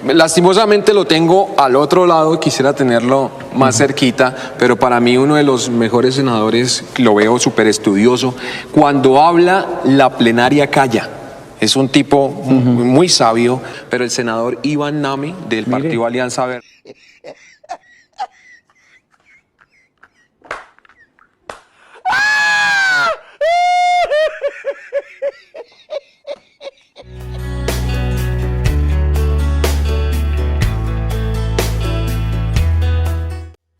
Lastimosamente lo tengo al otro lado, quisiera tenerlo más cerquita, pero para mí uno de los mejores senadores, lo veo súper estudioso. Cuando habla, la plenaria calla. Es un tipo muy sabio, pero el senador Iván Name del Partido Alianza Verde.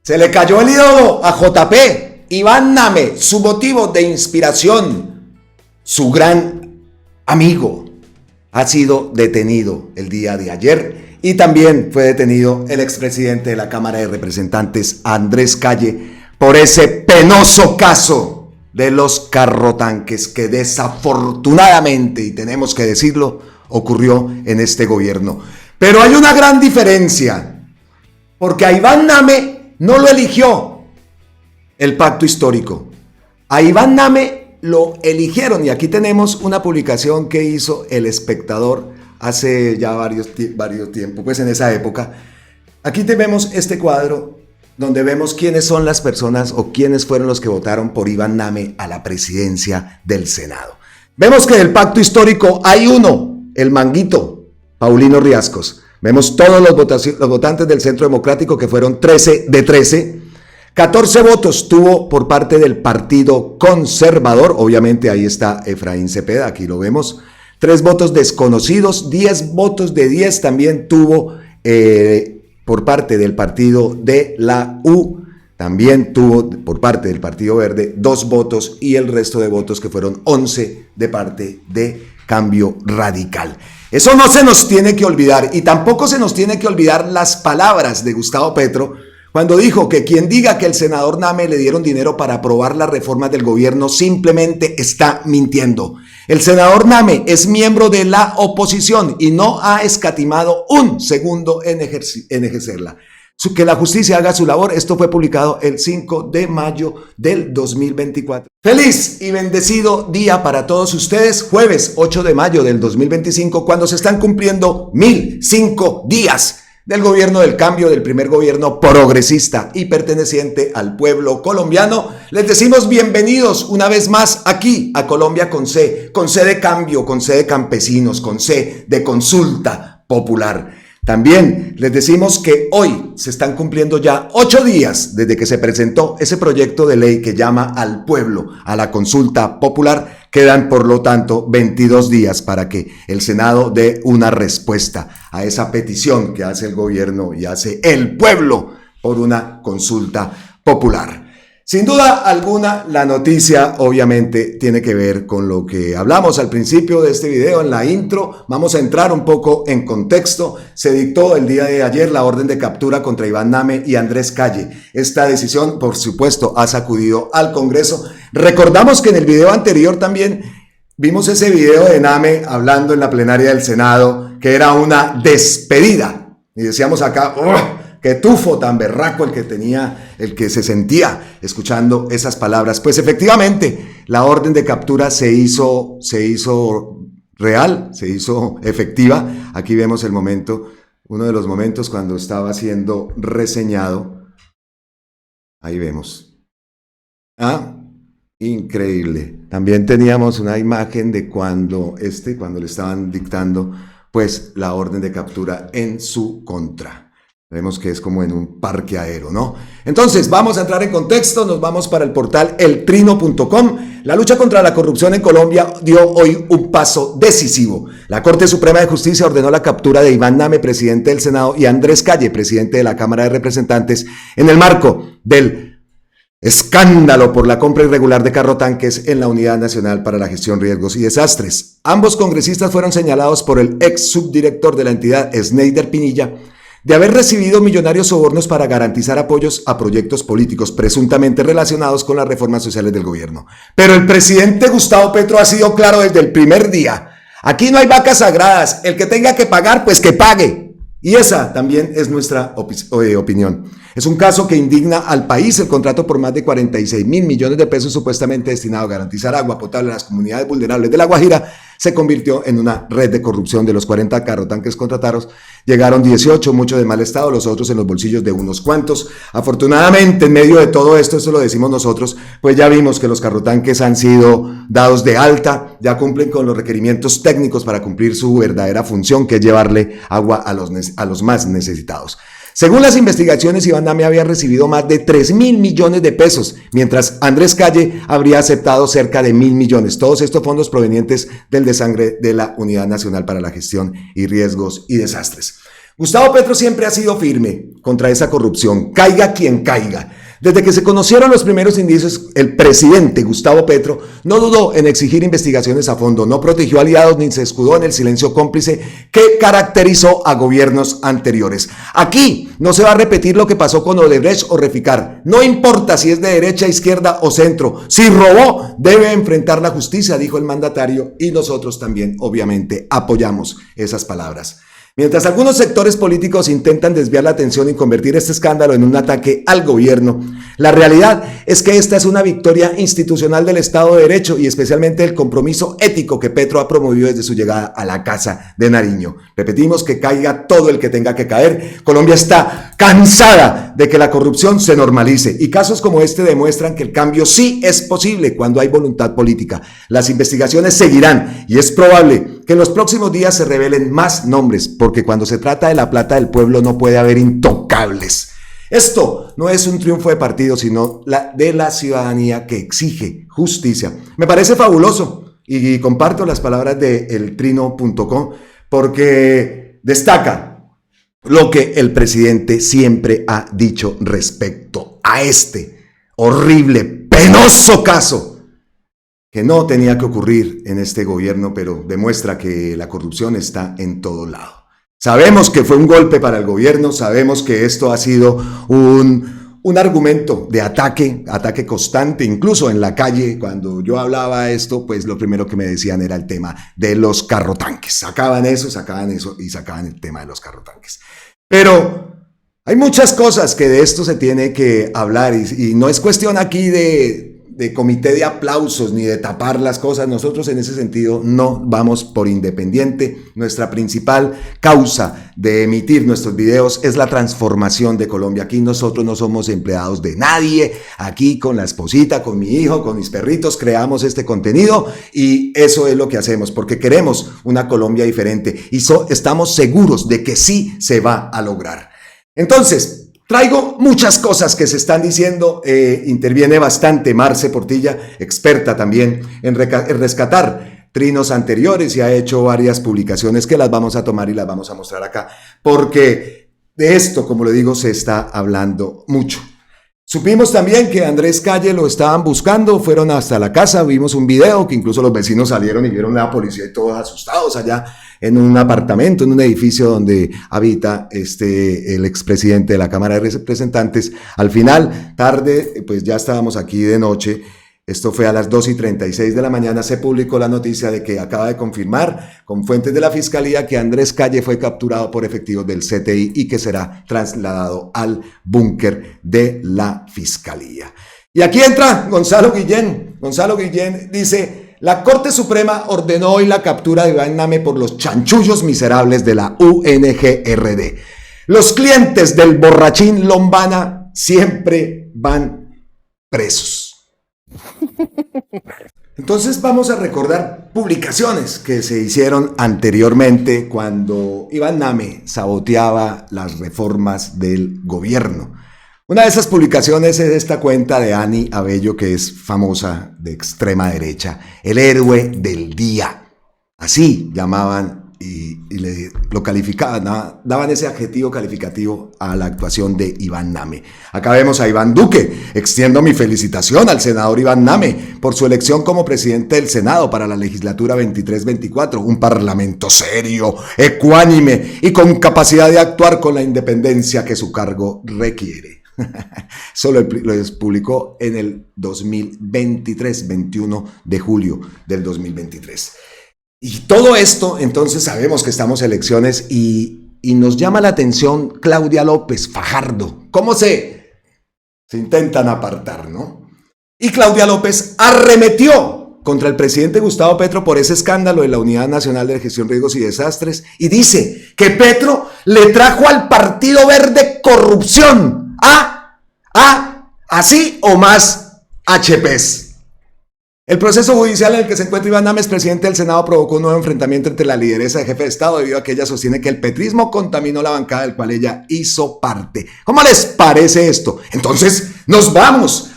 Se le cayó el ídolo a JP, Iván Name, su motivo de inspiración, su gran amigo, ha sido detenido el día de ayer y también fue detenido el expresidente de la Cámara de Representantes, Andrés Calle, por ese penoso caso de los carrotanques que desafortunadamente, y tenemos que decirlo, ocurrió en este gobierno. Pero hay una gran diferencia, porque a Iván Name no lo eligió el pacto histórico. A Iván Name lo eligieron, y aquí tenemos una publicación que hizo El Espectador hace ya varios tiempos, pues en esa época. Aquí tenemos este cuadro donde vemos quiénes son las personas o quiénes fueron los que votaron por Iván Name a la presidencia del Senado. Vemos que del pacto histórico hay uno, el manguito, Paulino Riascos. Vemos todos los votantes del Centro Democrático, que fueron 13 de 13. 14 votos tuvo por parte del Partido Conservador. Obviamente ahí está Efraín Cepeda, aquí lo vemos. 3 votos desconocidos. 10 votos de 10 también tuvo por parte del Partido de la U. También tuvo por parte del Partido Verde 2 votos y el resto de votos, que fueron 11 de parte de Cambio Radical. Eso no se nos tiene que olvidar, y tampoco se nos tiene que olvidar las palabras de Gustavo Petro cuando dijo que quien diga que el senador Name le dieron dinero para aprobar las reformas del gobierno simplemente está mintiendo. El senador Name es miembro de la oposición y no ha escatimado un segundo en ejercerla. Que la justicia haga su labor. Esto fue publicado el 5 de mayo del 2024. Feliz y bendecido día para todos ustedes. Jueves 8 de mayo del 2025, cuando se están cumpliendo 1005 días del gobierno del cambio, del primer gobierno progresista y perteneciente al pueblo colombiano. Les decimos bienvenidos una vez más aquí a Colombia con C de cambio, con C de campesinos, con C de consulta popular. También les decimos que hoy se están cumpliendo ya 8 días desde que se presentó ese proyecto de ley que llama al pueblo a la consulta popular. Quedan, por lo tanto, 22 días para que el Senado dé una respuesta a esa petición que hace el gobierno y hace el pueblo por una consulta popular. Sin duda alguna, la noticia obviamente tiene que ver con lo que hablamos al principio de este video, en la intro. Vamos a entrar un poco en contexto. Se dictó el día de ayer la orden de captura contra Iván Name y Andrés Calle. Esta decisión, por supuesto, ha sacudido al Congreso. Recordamos que en el video anterior también vimos ese video de Name hablando en la plenaria del Senado, que era una despedida. Y decíamos acá, ¡oh! Qué tufo tan berraco el que se sentía escuchando esas palabras. Pues efectivamente, la orden de captura se hizo real, se hizo efectiva. Aquí vemos el momento, uno de los momentos cuando estaba siendo reseñado. Ahí vemos. Increíble. También teníamos una imagen de cuando le estaban dictando pues la orden de captura en su contra. Vemos que es como en un parque aéreo, ¿no? Entonces, vamos a entrar en contexto, nos vamos para el portal eltrino.com. La lucha contra la corrupción en Colombia dio hoy un paso decisivo. La Corte Suprema de Justicia ordenó la captura de Iván Name, presidente del Senado, y Andrés Calle, presidente de la Cámara de Representantes, en el marco del escándalo por la compra irregular de carrotanques en la Unidad Nacional para la Gestión, Riesgos y Desastres. Ambos congresistas fueron señalados por el ex subdirector de la entidad, Sneider Pinilla, de haber recibido millonarios sobornos para garantizar apoyos a proyectos políticos presuntamente relacionados con las reformas sociales del gobierno. Pero el presidente Gustavo Petro ha sido claro desde el primer día. Aquí no hay vacas sagradas. El que tenga que pagar, pues que pague. Y esa también es nuestra opinión. Es un caso que indigna al país. El contrato por más de 46.000 millones de pesos supuestamente destinado a garantizar agua potable a las comunidades vulnerables de La Guajira se convirtió en una red de corrupción. De los 40 carrotanques contratados, llegaron 18, muchos de mal estado, los otros en los bolsillos de unos cuantos. Afortunadamente, en medio de todo esto, eso lo decimos nosotros, pues ya vimos que los carrotanques han sido dados de alta, ya cumplen con los requerimientos técnicos para cumplir su verdadera función, que es llevarle agua a los más necesitados. Según las investigaciones, Iván Name había recibido más de 3.000 millones de pesos, mientras Andrés Calle habría aceptado cerca de 1.000 millones. Todos estos fondos provenientes del desangre de la Unidad Nacional para la Gestión y Riesgos y Desastres. Gustavo Petro siempre ha sido firme contra esa corrupción, caiga quien caiga. Desde que se conocieron los primeros indicios, el presidente Gustavo Petro no dudó en exigir investigaciones a fondo, no protegió aliados ni se escudó en el silencio cómplice que caracterizó a gobiernos anteriores. Aquí no se va a repetir lo que pasó con Odebrecht o Reficar. No importa si es de derecha, izquierda o centro. Si robó, debe enfrentar la justicia, dijo el mandatario, y nosotros también, obviamente, apoyamos esas palabras. Mientras algunos sectores políticos intentan desviar la atención y convertir este escándalo en un ataque al gobierno, la realidad es que esta es una victoria institucional del Estado de Derecho y especialmente el compromiso ético que Petro ha promovido desde su llegada a la Casa de Nariño. Repetimos, que caiga todo el que tenga que caer. Colombia está cansada de que la corrupción se normalice y casos como este demuestran que el cambio sí es posible cuando hay voluntad política. Las investigaciones seguirán y es probable que en los próximos días se revelen más nombres, porque cuando se trata de la plata del pueblo no puede haber intocables. Esto no es un triunfo de partido, sino de la ciudadanía que exige justicia. Me parece fabuloso y comparto las palabras de eltrino.com porque destaca lo que el presidente siempre ha dicho respecto a este horrible, penoso caso que no tenía que ocurrir en este gobierno, pero demuestra que la corrupción está en todo lado. Sabemos que fue un golpe para el gobierno, sabemos que esto ha sido un argumento de ataque constante, incluso en la calle. Cuando yo hablaba esto, pues lo primero que me decían era el tema de los carrotanques. Sacaban eso y sacaban el tema de los carrotanques. Pero hay muchas cosas que de esto se tiene que hablar y no es cuestión aquí de comité de aplausos ni de tapar las cosas. Nosotros en ese sentido no vamos por independiente. Nuestra principal causa de emitir nuestros videos es la transformación de Colombia. Aquí nosotros no somos empleados de nadie. Aquí con la esposita, con mi hijo, con mis perritos creamos este contenido y eso es lo que hacemos porque queremos una Colombia diferente y estamos seguros de que sí se va a lograr. Entonces, traigo muchas cosas que se están diciendo, interviene bastante Marce Portilla, experta también en rescatar trinos anteriores y ha hecho varias publicaciones que las vamos a tomar y las vamos a mostrar acá, porque de esto, como le digo, se está hablando mucho. Supimos también que Andrés Calle lo estaban buscando, fueron hasta la casa, vimos un video que incluso los vecinos salieron y vieron a la policía y todos asustados allá en un apartamento, en un edificio donde habita el expresidente de la Cámara de Representantes. Al final, tarde, pues ya estábamos aquí de noche. Esto fue a las 2:36 de la mañana, se publicó la noticia de que acaba de confirmar con fuentes de la Fiscalía que Andrés Calle fue capturado por efectivos del CTI y que será trasladado al búnker de la Fiscalía. Y aquí entra Gonzalo Guillén. Gonzalo Guillén dice: la Corte Suprema ordenó hoy la captura de Iván Name por los chanchullos miserables de la UNGRD. Los clientes del borrachín Lombana siempre van presos. Entonces vamos a recordar publicaciones que se hicieron anteriormente cuando Iván Name saboteaba las reformas del gobierno. Una de esas publicaciones es esta cuenta de Ani Abello, que es famosa, de extrema derecha, el héroe del día. Así llamaban y lo calificaban, daban ese adjetivo calificativo a la actuación de Iván Name. Acá vemos a Iván Duque. Extiendo mi felicitación al senador Iván Name por su elección como presidente del Senado para la legislatura 23-24, un parlamento serio, ecuánime y con capacidad de actuar con la independencia que su cargo requiere. Solo lo publicó en el 2023, 21 de julio del 2023. Y todo esto, entonces sabemos que estamos en elecciones y nos llama la atención Claudia López, Fajardo. ¿Cómo se intentan apartar, no? Y Claudia López arremetió contra el presidente Gustavo Petro por ese escándalo de la Unidad Nacional de Gestión de Riesgos y Desastres y dice que Petro le trajo al Partido Verde corrupción así o más HPs. El proceso judicial en el que se encuentra Iván Name, presidente del Senado, provocó un nuevo enfrentamiento entre la lideresa de jefe de Estado debido a que ella sostiene que el petrismo contaminó la bancada del cual ella hizo parte. ¿Cómo les parece esto? Entonces nos vamos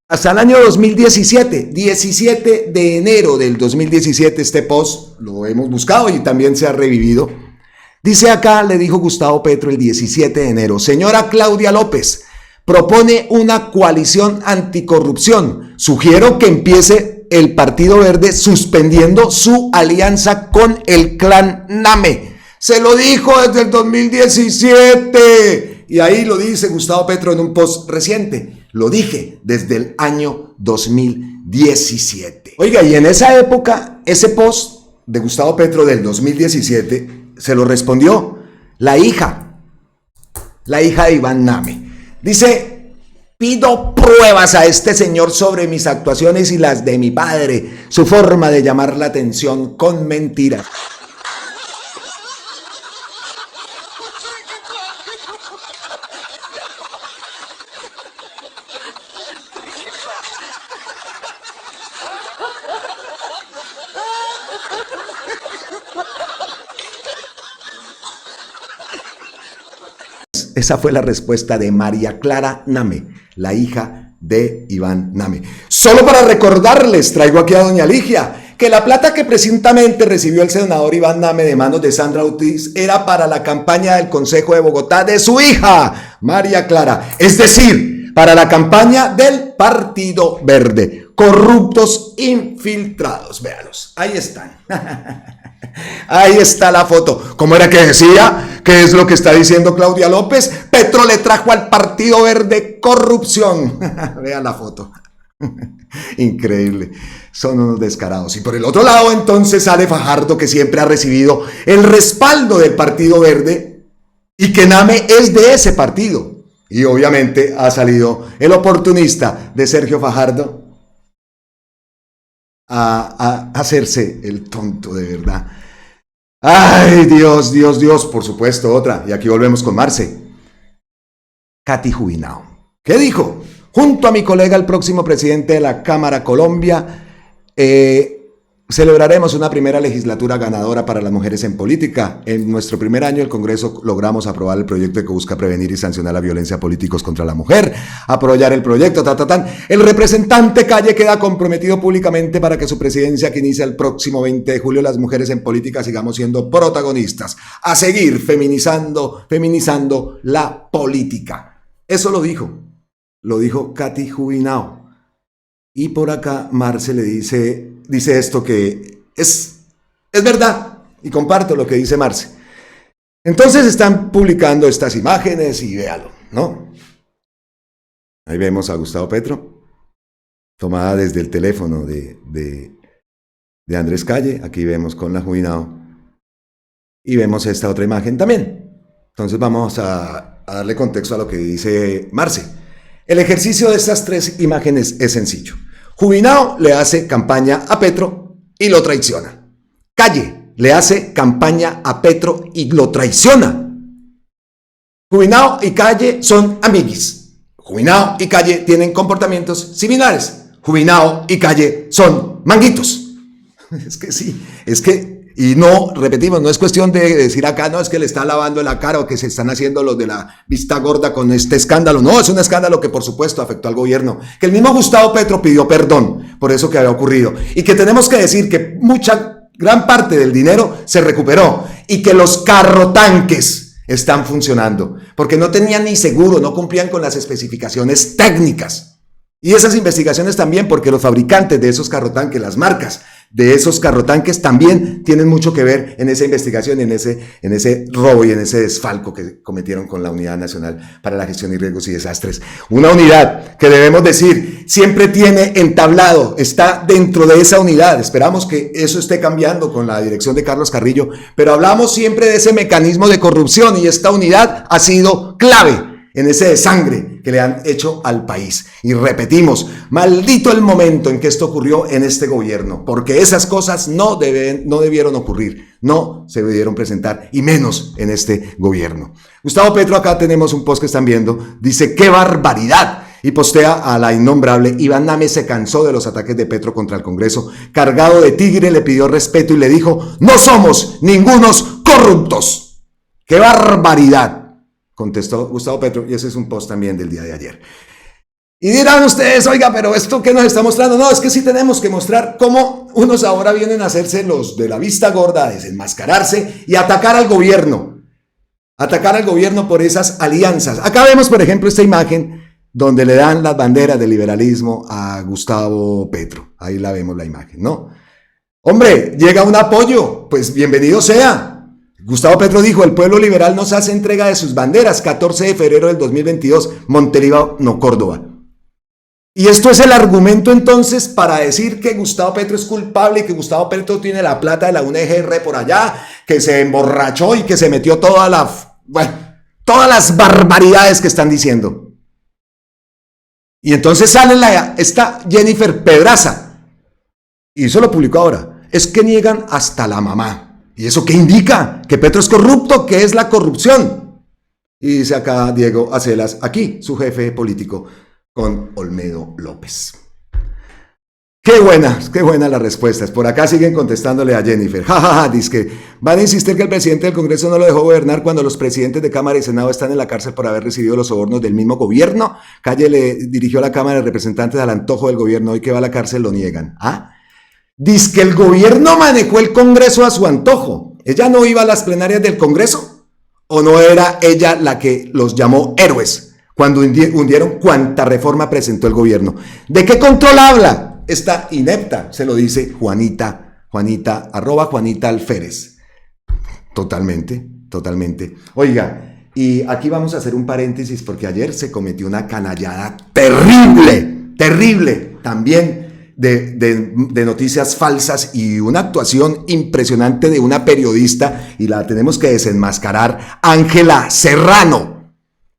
hasta el año 2017, 17 de enero del 2017, este post lo hemos buscado y también se ha revivido. Dice acá, le dijo Gustavo Petro el 17 de enero, señora Claudia López, propone una coalición anticorrupción. Sugiero que empiece el Partido Verde suspendiendo su alianza con el clan Name. Se lo dijo desde el 2017. Y ahí lo dice Gustavo Petro en un post reciente. Lo dije desde el año 2017. Oiga, y en esa época, ese post de Gustavo Petro del 2017 se lo respondió la hija de Iván Name. Dice, pido pruebas a este señor sobre mis actuaciones y las de mi padre, su forma de llamar la atención con mentiras. Esa fue la respuesta de María Clara Name, la hija de Iván Name. Solo para recordarles, traigo aquí a doña Ligia, que la plata que presuntamente recibió el senador Iván Name de manos de Sandra Ortiz era para la campaña del Consejo de Bogotá de su hija, María Clara. Es decir, para la campaña del Partido Verde. Corruptos infiltrados, véalos, ahí están. Ahí está la foto. ¿Cómo era que decía? ¿Qué es lo que está diciendo Claudia López? Petro le trajo al Partido Verde corrupción. Vean la foto. Increíble. Son unos descarados. Y por el otro lado, entonces sale Fajardo, que siempre ha recibido el respaldo del Partido Verde y que Name es de ese partido. Y obviamente ha salido el oportunista de Sergio Fajardo a hacerse el tonto de verdad. Ay, Dios, Dios, Dios, por supuesto, otra. Y aquí volvemos con Marce. Katy Jubinao. ¿Qué dijo? Junto a mi colega, el próximo presidente de la Cámara Colombia, celebraremos una primera legislatura ganadora para las mujeres en política. En nuestro primer año el Congreso logramos aprobar el proyecto que busca prevenir y sancionar la violencia política contra la mujer. Apoyar el proyecto, El representante Calle queda comprometido públicamente para que su presidencia, que inicia el próximo 20 de julio, las mujeres en política sigamos siendo protagonistas. A seguir feminizando la política. Eso lo dijo Katy Jubinao. Y por acá Marce le dice esto que es verdad, y comparto lo que dice Marce. Entonces están publicando estas imágenes y véalo, ¿no? Ahí vemos a Gustavo Petro, tomada desde el teléfono de Andrés Calle. Aquí vemos con la Jubinao y vemos esta otra imagen también. Entonces vamos a darle contexto a lo que dice Marce. El ejercicio de estas tres imágenes es sencillo. Jubinao le hace campaña a Petro y lo traiciona. Calle le hace campaña a Petro y lo traiciona. Jubinao y Calle son amiguis. Jubinao y Calle tienen comportamientos similares. Jubinao y Calle son manguitos. Es que sí, y no, repetimos, no es cuestión de decir acá, no, es que le está lavando la cara o que se están haciendo los de la vista gorda con este escándalo. No, es un escándalo que por supuesto afectó al gobierno. Que el mismo Gustavo Petro pidió perdón por eso que había ocurrido. Y que tenemos que decir que gran parte del dinero se recuperó. Y que los carrotanques están funcionando. Porque no tenían ni seguro, no cumplían con las especificaciones técnicas. Y esas investigaciones también, porque los fabricantes de esos carrotanques, las marcas de esos carrotanques también tienen mucho que ver en esa investigación, en ese robo y en ese desfalco que cometieron con la Unidad Nacional para la Gestión de Riesgos y Desastres. Una unidad que debemos decir siempre tiene entablado, está dentro de esa unidad. Esperamos que eso esté cambiando con la dirección de Carlos Carrillo, pero hablamos siempre de ese mecanismo de corrupción y esta unidad ha sido clave en ese desangre que le han hecho al país. Y repetimos, maldito el momento en que esto ocurrió en este gobierno, porque esas cosas no debieron ocurrir, no se debieron presentar, y menos en este gobierno. Gustavo Petro, acá tenemos un post que están viendo, dice, ¡qué barbaridad! Y postea a la innombrable, Iván Name se cansó de los ataques de Petro contra el Congreso, cargado de tigre, le pidió respeto y le dijo, no somos ningunos corruptos. ¡Qué barbaridad!, contestó Gustavo Petro, y ese es un post también del día de ayer. Y dirán ustedes, oiga, pero ¿esto qué nos está mostrando? No, es que sí tenemos que mostrar cómo unos ahora vienen a hacerse los de la vista gorda, a desenmascararse y atacar al gobierno. Atacar al gobierno por esas alianzas. Acá vemos, por ejemplo, esta imagen donde le dan las banderas del liberalismo a Gustavo Petro. Ahí la vemos la imagen, ¿no? Hombre, llega un apoyo, pues bienvenido sea. Gustavo Petro dijo, el pueblo liberal nos hace entrega de sus banderas, 14 de febrero del 2022, Montevideo, no Córdoba. Y esto es el argumento entonces para decir que Gustavo Petro es culpable y que Gustavo Petro tiene la plata de la UNGR por allá, que se emborrachó y que se metió todas las barbaridades que están diciendo. Y entonces sale esta Jennifer Pedraza, y eso lo publicó ahora, es que niegan hasta la mamá. ¿Y eso qué indica? Que Petro es corrupto, que es la corrupción. Y dice acá Diego Acelas, aquí su jefe político con Olmedo López. Qué buenas las respuestas. Por acá siguen contestándole a Jennifer. Dice que van a insistir que el presidente del Congreso no lo dejó gobernar cuando los presidentes de Cámara y Senado están en la cárcel por haber recibido los sobornos del mismo gobierno. Calle le dirigió a la Cámara de Representantes al antojo del gobierno. Hoy que va a la cárcel lo niegan. Dice que el gobierno manejó el Congreso a su antojo. ¿Ella no iba a las plenarias del Congreso? ¿O no era ella la que los llamó héroes cuando hundieron cuanta reforma presentó el gobierno? ¿De qué control habla esta inepta? Se lo dice Juanita, @Juanita Alférez. Totalmente. Oiga, y aquí vamos a hacer un paréntesis porque ayer se cometió una canallada terrible, también de noticias falsas y una actuación impresionante de una periodista, y la tenemos que desenmascarar, Ángela Serrano.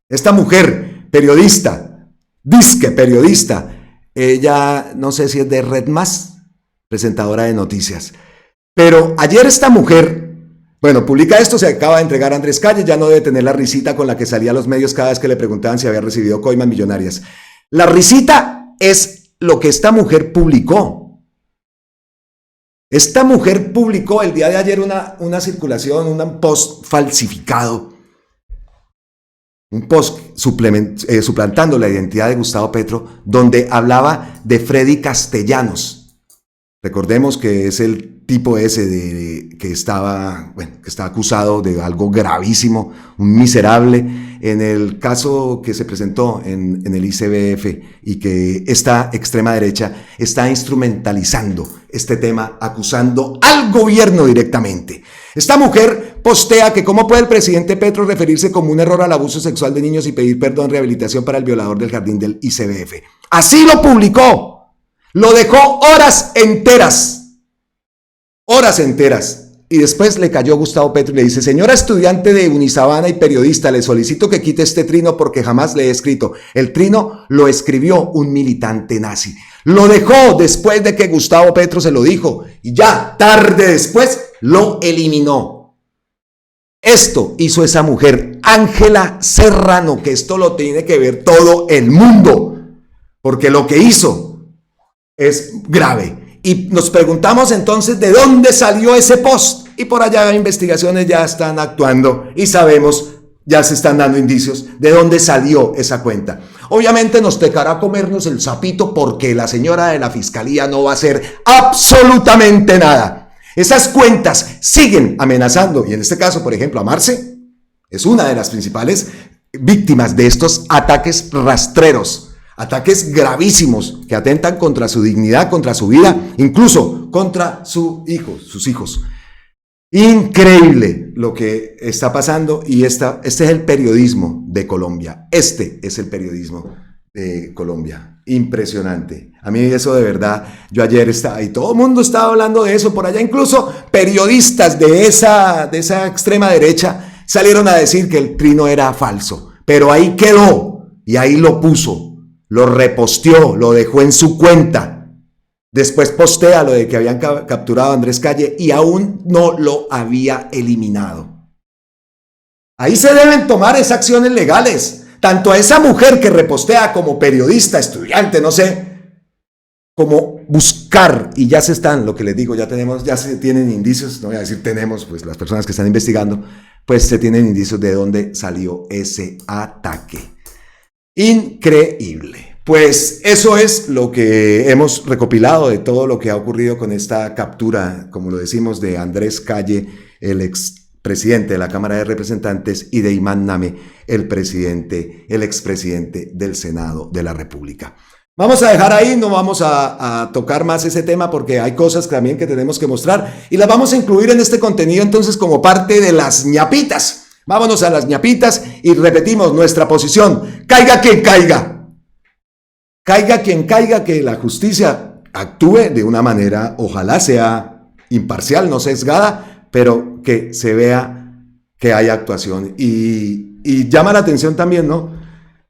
Esta mujer, periodista, disque periodista, ella no sé si es de Red Más, presentadora de noticias, pero ayer esta mujer, publica esto, se acaba de entregar a Andrés Calle, ya no debe tener la risita con la que salía a los medios cada vez que le preguntaban si había recibido coimas millonarias. La risita es lo que esta mujer publicó. Esta mujer publicó el día de ayer una circulación, un post falsificado, un post suplantando la identidad de Gustavo Petro, donde hablaba de Freddy Castellanos. Recordemos que es el tipo ese que estaba acusado de algo gravísimo, un miserable, en el caso que se presentó en el ICBF, y que esta extrema derecha está instrumentalizando este tema, acusando al gobierno directamente. Esta mujer postea que cómo puede el presidente Petro referirse como un error al abuso sexual de niños y pedir perdón, rehabilitación para el violador del jardín del ICBF. Así lo publicó, lo dejó horas enteras, y después le cayó Gustavo Petro y le dice: señora estudiante de Unisabana y periodista, le solicito que quite este trino porque jamás le he escrito. El trino lo escribió un militante nazi. Lo dejó después de que Gustavo Petro se lo dijo, y ya tarde después lo eliminó. Esto hizo esa mujer, Ángela Serrano, que esto lo tiene que ver todo el mundo, porque lo que hizo es grave. Y nos preguntamos entonces de dónde salió ese post. Y por allá investigaciones ya están actuando y sabemos, ya se están dando indicios de dónde salió esa cuenta. Obviamente nos tocará comernos el sapito porque la señora de la fiscalía no va a hacer absolutamente nada. Esas cuentas siguen amenazando, y en este caso, por ejemplo, a Marce es una de las principales víctimas de estos ataques rastreros. Ataques gravísimos que atentan contra su dignidad, contra su vida, incluso contra sus hijos. Increíble lo que está pasando, y este es el periodismo de Colombia. Este es el periodismo de Colombia. Impresionante. A mí eso de verdad, yo ayer estaba, y todo el mundo estaba hablando de eso por allá, incluso periodistas de esa extrema derecha salieron a decir que el trino era falso. pero ahí quedó y ahí lo puso, lo reposteó, lo dejó en su cuenta. Después postea lo de que habían capturado a Andrés Calle y aún no lo había eliminado. Ahí se deben tomar esas acciones legales, tanto a esa mujer que repostea como periodista, estudiante, no sé, como buscar, y ya se están, lo que les digo, ya se tienen indicios, no voy a decir tenemos, pues las personas que están investigando, pues se tienen indicios de dónde salió ese ataque. Increíble. Pues eso es lo que hemos recopilado de todo lo que ha ocurrido con esta captura, como lo decimos, de Andrés Calle, el expresidente de la Cámara de Representantes, y de Imán Name, el expresidente del Senado de la República. Vamos a dejar ahí, no vamos a tocar más ese tema porque hay cosas también que tenemos que mostrar y las vamos a incluir en este contenido entonces como parte de las ñapitas. Vámonos a las ñapitas y repetimos nuestra posición. Caiga quien caiga. Caiga quien caiga, que la justicia actúe de una manera, ojalá sea imparcial, no sesgada, pero que se vea que hay actuación. Y llama la atención también, ¿no?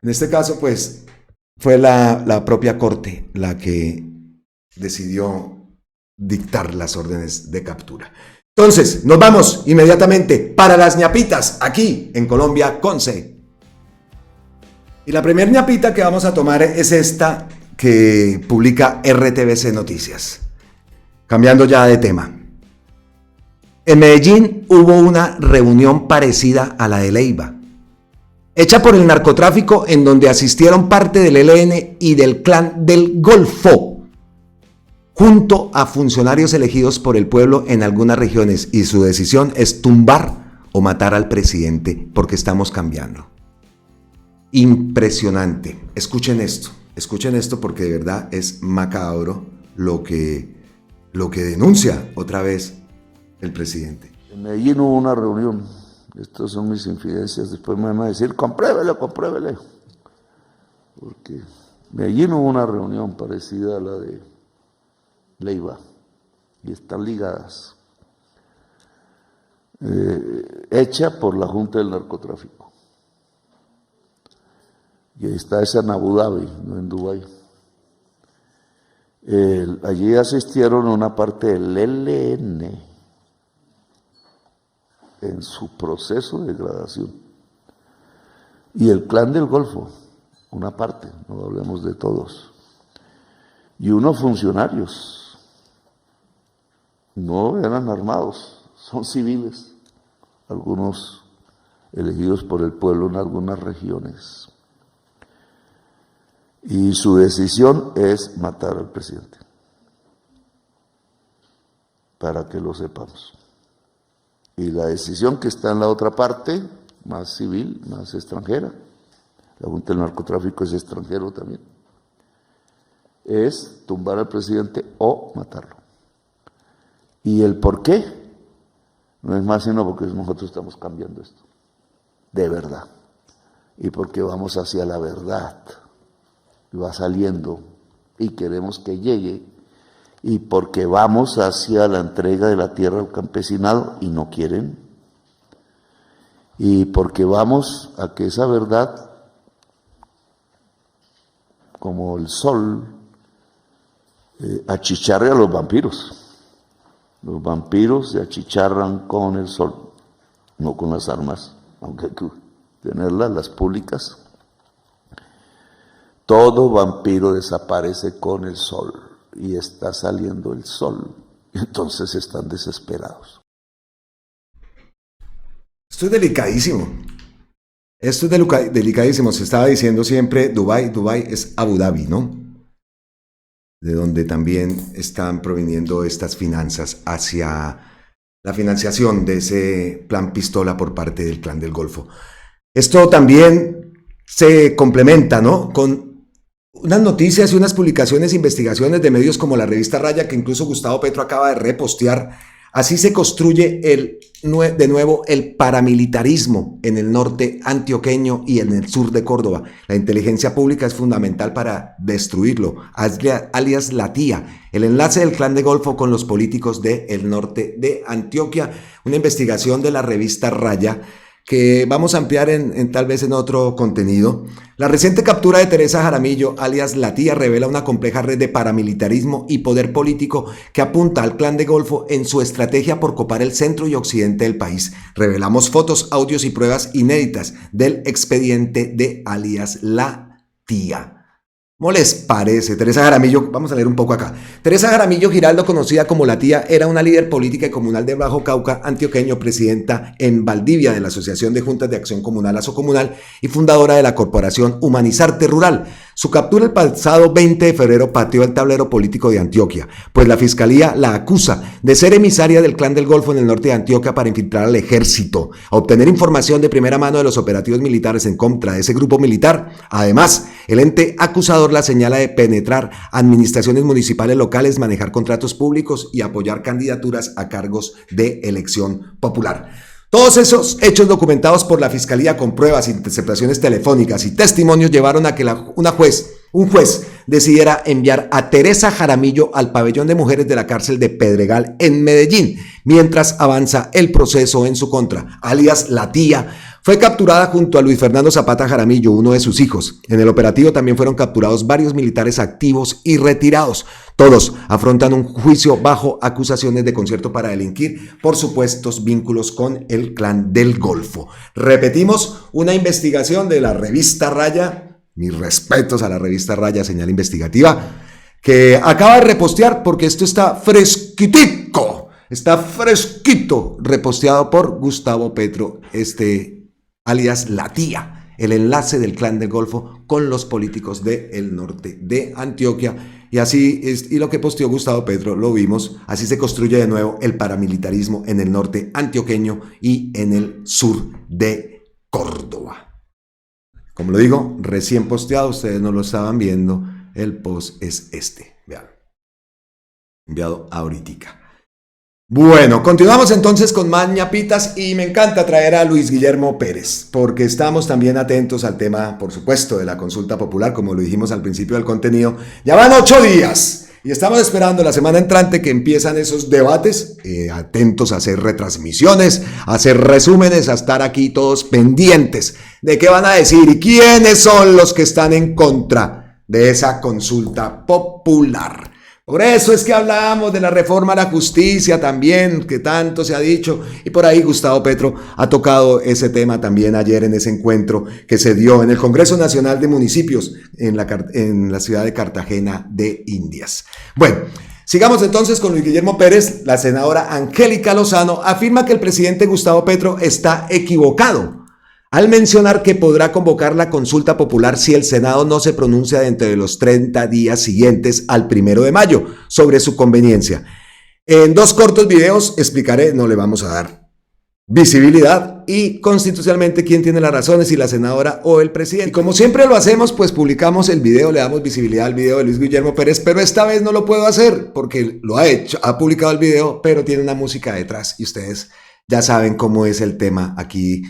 En este caso, pues, fue la propia Corte la que decidió dictar las órdenes de captura. Entonces, nos vamos inmediatamente para las ñapitas, aquí en Colombia con C. Y la primera ñapita que vamos a tomar es esta que publica RTBC Noticias. Cambiando ya de tema. En Medellín hubo una reunión parecida a la de Leiva, hecha por el narcotráfico, en donde asistieron parte del ELN y del Clan del Golfo, junto a funcionarios elegidos por el pueblo en algunas regiones, y su decisión es tumbar o matar al presidente porque estamos cambiando. Impresionante. Escuchen esto porque de verdad es macabro lo que denuncia otra vez el presidente. En Medellín hubo una reunión. Estas son mis infidencias, después me van a decir, compruébele. Porque en Medellín hubo una reunión parecida a la de Leiva, y están ligadas, hecha por la Junta del Narcotráfico. Y está esa en Abu Dhabi, no en Dubái. Allí asistieron una parte del ELN, en su proceso de degradación, y el Clan del Golfo, una parte, no hablemos de todos, y unos funcionarios, no eran armados, son civiles, algunos elegidos por el pueblo en algunas regiones, y su decisión es matar al presidente, para que lo sepamos. Y la decisión que está en la otra parte, más civil, más extranjera, la Junta del Narcotráfico es extranjero también, es tumbar al presidente o matarlo. ¿Y el por qué? No es más sino porque nosotros estamos cambiando esto, de verdad, y porque vamos hacia la verdad, y va saliendo, y queremos que llegue, y porque vamos hacia la entrega de la tierra al campesinado y no quieren, y porque vamos a que esa verdad, como el sol, achicharre a los vampiros. Los vampiros se achicharran con el sol, no con las armas, aunque hay que tenerlas, las públicas. Todo vampiro desaparece con el sol. Y está saliendo el sol, entonces están desesperados. Esto es delicadísimo. Se estaba diciendo siempre Dubái es Abu Dhabi, ¿no? De donde también están proviniendo estas finanzas hacia la financiación de ese plan pistola por parte del Clan del Golfo. Esto también se complementa, ¿no?, con unas noticias y unas publicaciones, investigaciones de medios como la revista Raya, que incluso Gustavo Petro acaba de repostear. Así se construye de nuevo el paramilitarismo en el norte antioqueño y en el sur de Córdoba. La inteligencia pública es fundamental para destruirlo, alias la TIA, el enlace del Clan de Golfo con los políticos del norte de Antioquia. Una investigación de la revista Raya que vamos a ampliar tal vez en otro contenido. La reciente captura de Teresa Jaramillo, alias La Tía, revela una compleja red de paramilitarismo y poder político que apunta al Clan del Golfo en su estrategia por copar el centro y occidente del país. Revelamos fotos, audios y pruebas inéditas del expediente de alias La Tía. ¿Cómo les parece? Teresa Jaramillo, vamos a leer un poco acá. Teresa Jaramillo Giraldo, conocida como La Tía, era una líder política y comunal de Bajo Cauca, antioqueño, presidenta en Valdivia de la Asociación de Juntas de Acción Comunal Asocomunal y fundadora de la corporación Humanizarte Rural. Su captura el pasado 20 de febrero pateó el tablero político de Antioquia, pues la fiscalía la acusa de ser emisaria del Clan del Golfo en el norte de Antioquia para infiltrar al ejército, a obtener información de primera mano de los operativos militares en contra de ese grupo militar. Además, el ente acusador la señala de penetrar administraciones municipales locales, manejar contratos públicos y apoyar candidaturas a cargos de elección popular. Todos esos hechos documentados por la Fiscalía con pruebas, interceptaciones telefónicas y testimonios llevaron a que un juez decidiera enviar a Teresa Jaramillo al pabellón de mujeres de la cárcel de Pedregal en Medellín, mientras avanza el proceso en su contra, alias La Tía. Fue capturada junto a Luis Fernando Zapata Jaramillo, uno de sus hijos. En el operativo también fueron capturados varios militares activos y retirados. Todos afrontan un juicio bajo acusaciones de concierto para delinquir por supuestos vínculos con el Clan del Golfo. Repetimos, una investigación de la revista Raya, mis respetos a la revista Raya, señal investigativa, que acaba de repostear porque esto está fresquitico, está fresquito, reposteado por Gustavo Petro, alias La Tía, el enlace del Clan del Golfo con los políticos del norte de Antioquia. Y así es, y lo que posteó Gustavo Petro lo vimos, así se construye de nuevo el paramilitarismo en el norte antioqueño y en el sur de Córdoba. Como lo digo, recién posteado, ustedes no lo estaban viendo, el post es vean, enviado ahorita. Bueno, continuamos entonces con más ñapitas y me encanta traer a Luis Guillermo Pérez porque estamos también atentos al tema, por supuesto, de la consulta popular, como lo dijimos al principio del contenido. Ya van 8 días y estamos esperando la semana entrante que empiezan esos debates, atentos a hacer retransmisiones, a hacer resúmenes, a estar aquí todos pendientes de qué van a decir y quiénes son los que están en contra de esa consulta popular. Por eso es que hablábamos de la reforma a la justicia también, que tanto se ha dicho, y por ahí Gustavo Petro ha tocado ese tema también ayer en ese encuentro que se dio en el Congreso Nacional de Municipios en la ciudad de Cartagena de Indias. Bueno, sigamos entonces con Luis Guillermo Pérez. La senadora Angélica Lozano afirma que el presidente Gustavo Petro está equivocado al mencionar que podrá convocar la consulta popular si el Senado no se pronuncia dentro de los 30 días siguientes al 1 de mayo sobre su conveniencia. En 2 cortos videos explicaré, no le vamos a dar visibilidad y constitucionalmente quién tiene las razones, si la senadora o el presidente. Y como siempre lo hacemos, pues publicamos el video, le damos visibilidad al video de Luis Guillermo Pérez, pero esta vez no lo puedo hacer porque lo ha hecho, ha publicado el video, pero tiene una música detrás y ustedes ya saben cómo es el tema aquí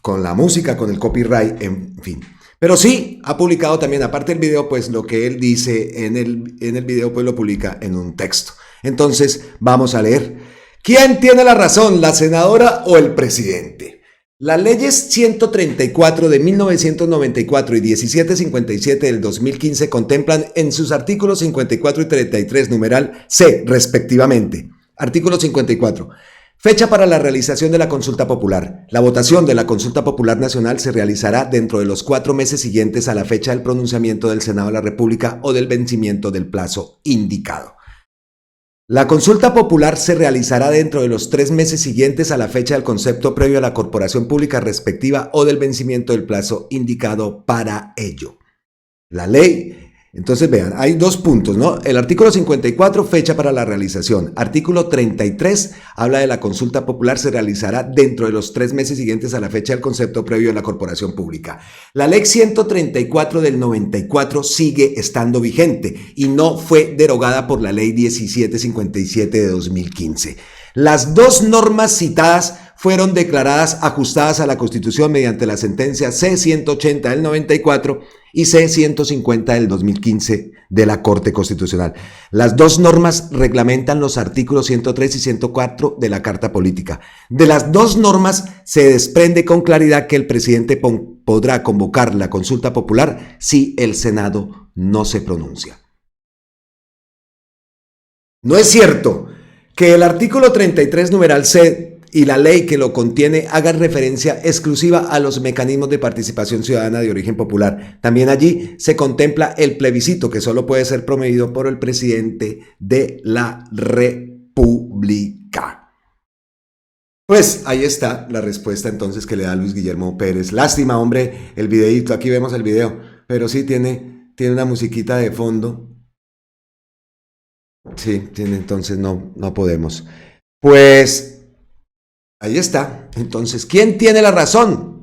con la música, con el copyright, en fin. Pero sí, ha publicado también, aparte del video, pues lo que él dice en el video, pues lo publica en un texto. Entonces, vamos a leer. ¿Quién tiene la razón, la senadora o el presidente? Las leyes 134 de 1994 y 1757 del 2015 contemplan en sus artículos 54 y 33, numeral C, respectivamente. Artículo 54. Fecha para la realización de la consulta popular. La votación de la consulta popular nacional se realizará dentro de los 4 meses siguientes a la fecha del pronunciamiento del Senado de la República o del vencimiento del plazo indicado. La consulta popular se realizará dentro de los 3 meses siguientes a la fecha del concepto previo a la corporación pública respectiva o del vencimiento del plazo indicado para ello. La ley. Entonces vean, hay 2 puntos, ¿no? El artículo 54, fecha para la realización. Artículo 33, habla de la consulta popular, se realizará dentro de los 3 meses siguientes a la fecha del concepto previo a la corporación pública. La ley 134 del 94 sigue estando vigente y no fue derogada por la ley 1757 de 2015. Las 2 normas citadas fueron declaradas ajustadas a la Constitución mediante la sentencia C-180 del 94 y C-150 del 2015 de la Corte Constitucional. Las dos normas reglamentan los artículos 103 y 104 de la Carta Política. De las dos normas se desprende con claridad que el presidente podrá convocar la consulta popular si el Senado no se pronuncia. No es cierto que el artículo 33 numeral C y la ley que lo contiene hagan referencia exclusiva a los mecanismos de participación ciudadana de origen popular. También allí se contempla el plebiscito, que solo puede ser promovido por el presidente de la República. Pues ahí está la respuesta entonces que le da Luis Guillermo Pérez. Lástima, hombre, el videíto, aquí vemos el video, pero sí tiene una musiquita de fondo. Sí, entonces no podemos. Pues ahí está. Entonces, ¿quién tiene la razón?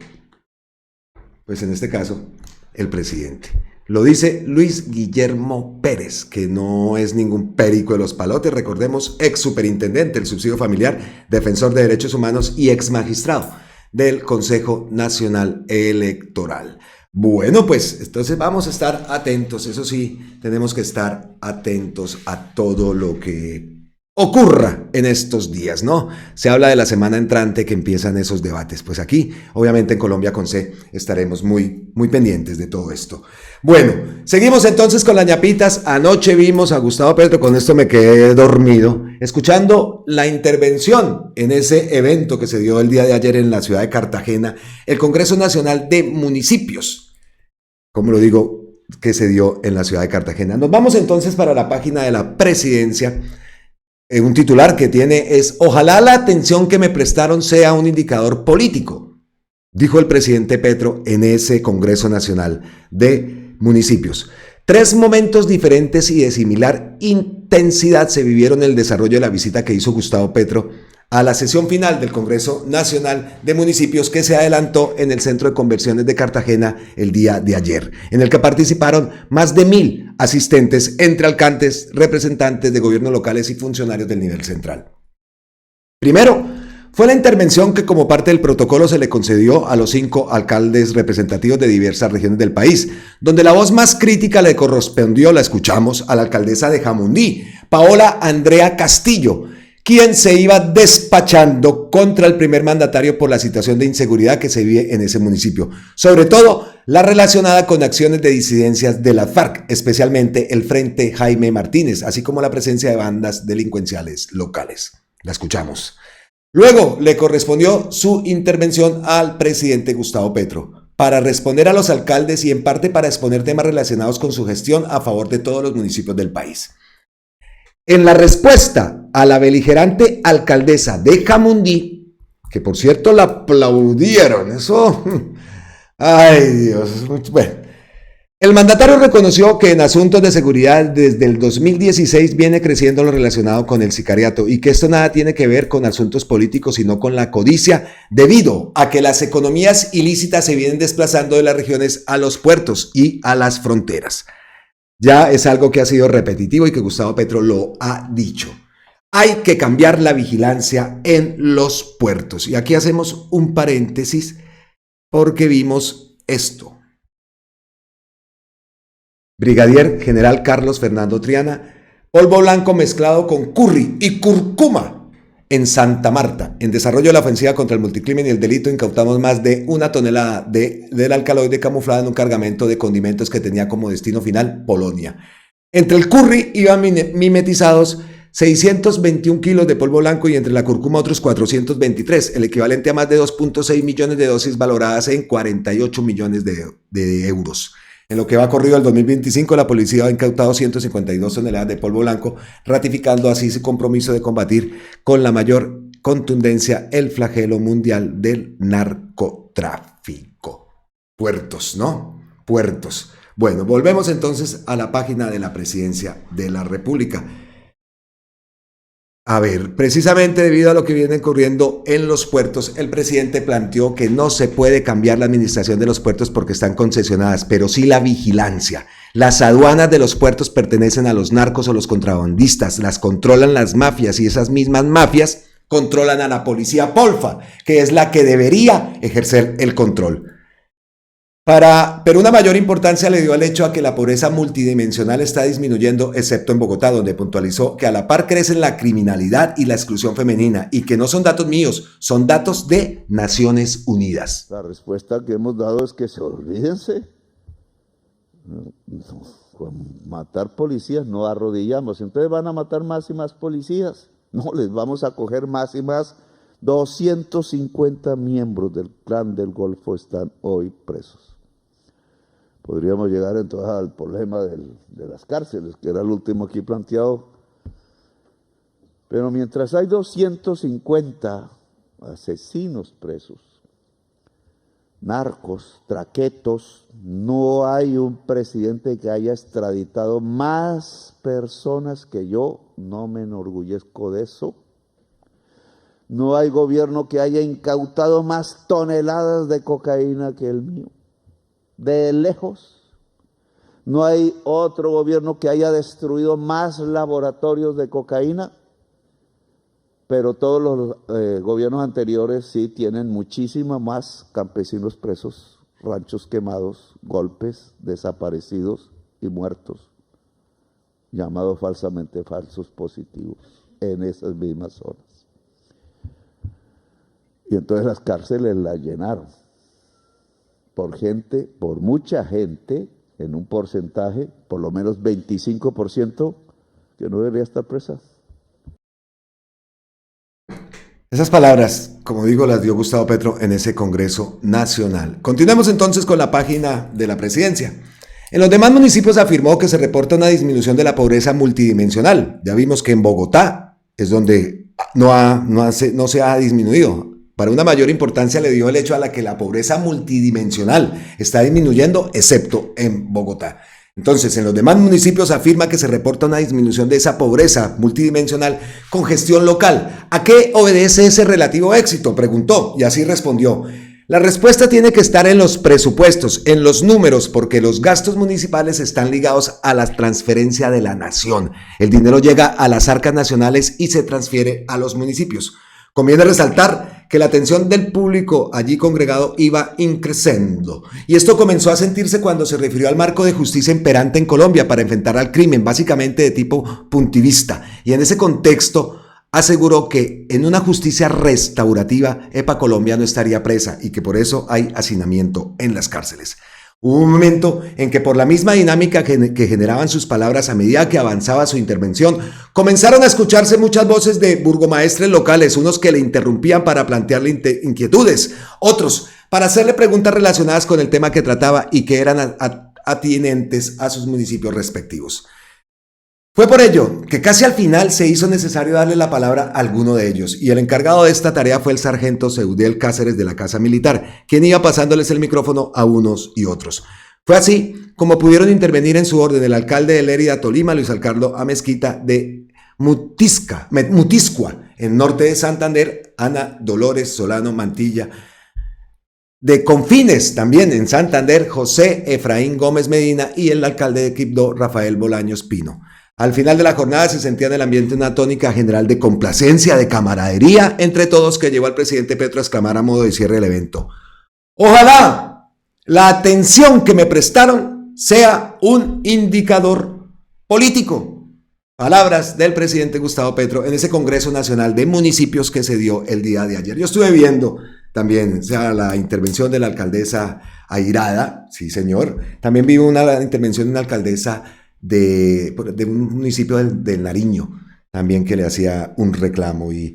Pues en este caso, el presidente. Lo dice Luis Guillermo Pérez, que no es ningún perico de los palotes, recordemos, ex superintendente del subsidio familiar, defensor de derechos humanos y ex magistrado del Consejo Nacional Electoral. Bueno, pues entonces vamos a estar atentos, eso sí, tenemos que estar atentos a todo lo que ocurra en estos días, ¿no? Se habla de la semana entrante que empiezan esos debates, pues aquí, obviamente en Colombia con C, estaremos muy pendientes de todo esto. Bueno, seguimos entonces con las ñapitas. Anoche vimos a Gustavo Petro, con esto me quedé dormido, escuchando la intervención en ese evento que se dio el día de ayer en la ciudad de Cartagena, el Congreso Nacional de Municipios, como lo digo, que se dio en la ciudad de Cartagena. Nos vamos entonces para la página de la presidencia. Un titular que tiene es: ojalá la atención que me prestaron sea un indicador político, dijo el presidente Petro en ese Congreso Nacional de Municipios. 3 momentos diferentes y de similar intensidad se vivieron en el desarrollo de la visita que hizo Gustavo Petro a la sesión final del Congreso Nacional de Municipios, que se adelantó en el Centro de Convenciones de Cartagena el día de ayer, en el que participaron más de 1,000 asistentes entre alcaldes, representantes de gobiernos locales y funcionarios del nivel central. Primero, fue la intervención que como parte del protocolo se le concedió a los 5 alcaldes representativos de diversas regiones del país, donde la voz más crítica le correspondió, la escuchamos, a la alcaldesa de Jamundí, Paola Andrea Castillo, quien se iba despachando contra el primer mandatario por la situación de inseguridad que se vive en ese municipio, sobre todo la relacionada con acciones de disidencias de la FARC, especialmente el Frente Jaime Martínez, así como la presencia de bandas delincuenciales locales. La escuchamos. Luego le correspondió su intervención al presidente Gustavo Petro para responder a los alcaldes y en parte para exponer temas relacionados con su gestión a favor de todos los municipios del país. En la respuesta a la beligerante alcaldesa de Jamundí, que por cierto la aplaudieron, eso, ay Dios, bueno, el mandatario reconoció que en asuntos de seguridad desde el 2016 viene creciendo lo relacionado con el sicariato y que esto nada tiene que ver con asuntos políticos sino con la codicia, debido a que las economías ilícitas se vienen desplazando de las regiones a los puertos y a las fronteras. Ya es algo que ha sido repetitivo y que Gustavo Petro lo ha dicho. Hay que cambiar la vigilancia en los puertos. Y aquí hacemos un paréntesis porque vimos esto. Brigadier General Carlos Fernando Triana, polvo blanco mezclado con curry y cúrcuma en Santa Marta. En desarrollo de la ofensiva contra el multicrimen y el delito, incautamos más de 1 tonelada del alcaloide camuflada en un cargamento de condimentos que tenía como destino final Polonia. Entre el curry iban mimetizados 621 kilos de polvo blanco y entre la cúrcuma otros 423, el equivalente a más de 2.6 millones de dosis valoradas en 48 millones de euros. En lo que va corrido el 2025, la policía ha incautado 152 toneladas de polvo blanco, ratificando así su compromiso de combatir con la mayor contundencia el flagelo mundial del narcotráfico. Puertos, ¿no? Puertos. Bueno, volvemos entonces a la página de la Presidencia de la República. A ver, precisamente debido a lo que viene ocurriendo en los puertos, el presidente planteó que no se puede cambiar la administración de los puertos porque están concesionadas, pero sí la vigilancia. Las aduanas de los puertos pertenecen a los narcos o los contrabandistas, las controlan las mafias y esas mismas mafias controlan a la policía Polfa, que es la que debería ejercer el control. Pero una mayor importancia le dio al hecho a que la pobreza multidimensional está disminuyendo, excepto en Bogotá, donde puntualizó que a la par crecen la criminalidad y la exclusión femenina, y que no son datos míos, son datos de Naciones Unidas. La respuesta que hemos dado es que se olvídense. Con matar policías no arrodillamos, entonces van a matar más y más policías. No, les vamos a coger más y más. 250 miembros del Clan del Golfo están hoy presos. Podríamos llegar entonces al problema de las cárceles, que era el último aquí planteado. Pero mientras hay 250 asesinos presos, narcos, traquetos, no hay un presidente que haya extraditado más personas que yo, no me enorgullezco de eso. No hay gobierno que haya incautado más toneladas de cocaína que el mío. De lejos. No hay otro gobierno que haya destruido más laboratorios de cocaína, pero todos los gobiernos anteriores sí tienen muchísimo más campesinos presos, ranchos quemados, golpes, desaparecidos y muertos, llamados falsamente falsos positivos, en esas mismas zonas. Y entonces las cárceles las llenaron. Por gente, por mucha gente, en un porcentaje, por lo menos 25%, que no debería estar presa. Esas palabras, como digo, las dio Gustavo Petro en ese Congreso Nacional. Continuemos entonces con la página de la presidencia. En los demás municipios afirmó que se reporta una disminución de la pobreza multidimensional. Ya vimos que en Bogotá es donde no se ha disminuido. Para una mayor importancia le dio el hecho a la que la pobreza multidimensional está disminuyendo, excepto en Bogotá. Entonces, en los demás municipios afirma que se reporta una disminución de esa pobreza multidimensional con gestión local. ¿A qué obedece ese relativo éxito?, preguntó, y así respondió. La respuesta tiene que estar en los presupuestos, en los números, porque los gastos municipales están ligados a la transferencia de la nación. El dinero llega a las arcas nacionales y se transfiere a los municipios. Conviene resaltar que la atención del público allí congregado iba increciendo. Y esto comenzó a sentirse cuando se refirió al marco de justicia imperante en Colombia para enfrentar al crimen, básicamente de tipo puntivista. Y en ese contexto aseguró que en una justicia restaurativa, EPA Colombia no estaría presa y que por eso hay hacinamiento en las cárceles. Hubo un momento en que por la misma dinámica que generaban sus palabras a medida que avanzaba su intervención, comenzaron a escucharse muchas voces de burgomaestres locales, unos que le interrumpían para plantearle inquietudes, otros para hacerle preguntas relacionadas con el tema que trataba y que eran atinentes a sus municipios respectivos. Fue por ello que casi al final se hizo necesario darle la palabra a alguno de ellos, y el encargado de esta tarea fue el sargento Seudiel Cáceres de la Casa Militar, quien iba pasándoles el micrófono a unos y otros. Fue así como pudieron intervenir en su orden el alcalde de Lérida, Tolima, Luis Alcardo Amezquita, de Mutiscua, en norte de Santander, Ana Dolores Solano Mantilla, de Confines, también en Santander, José Efraín Gómez Medina, y el alcalde de Quibdó, Rafael Bolaños Pino. Al final de la jornada se sentía en el ambiente una tónica general de complacencia, de camaradería entre todos, que llevó al presidente Petro a exclamar a modo de cierre del evento: ojalá la atención que me prestaron sea un indicador político. Palabras del presidente Gustavo Petro en ese Congreso Nacional de Municipios que se dio el día de ayer. Yo estuve viendo también, o sea, la intervención de la alcaldesa airada, sí señor. También vi una intervención de una alcaldesa de un municipio del Nariño, también, que le hacía un reclamo, y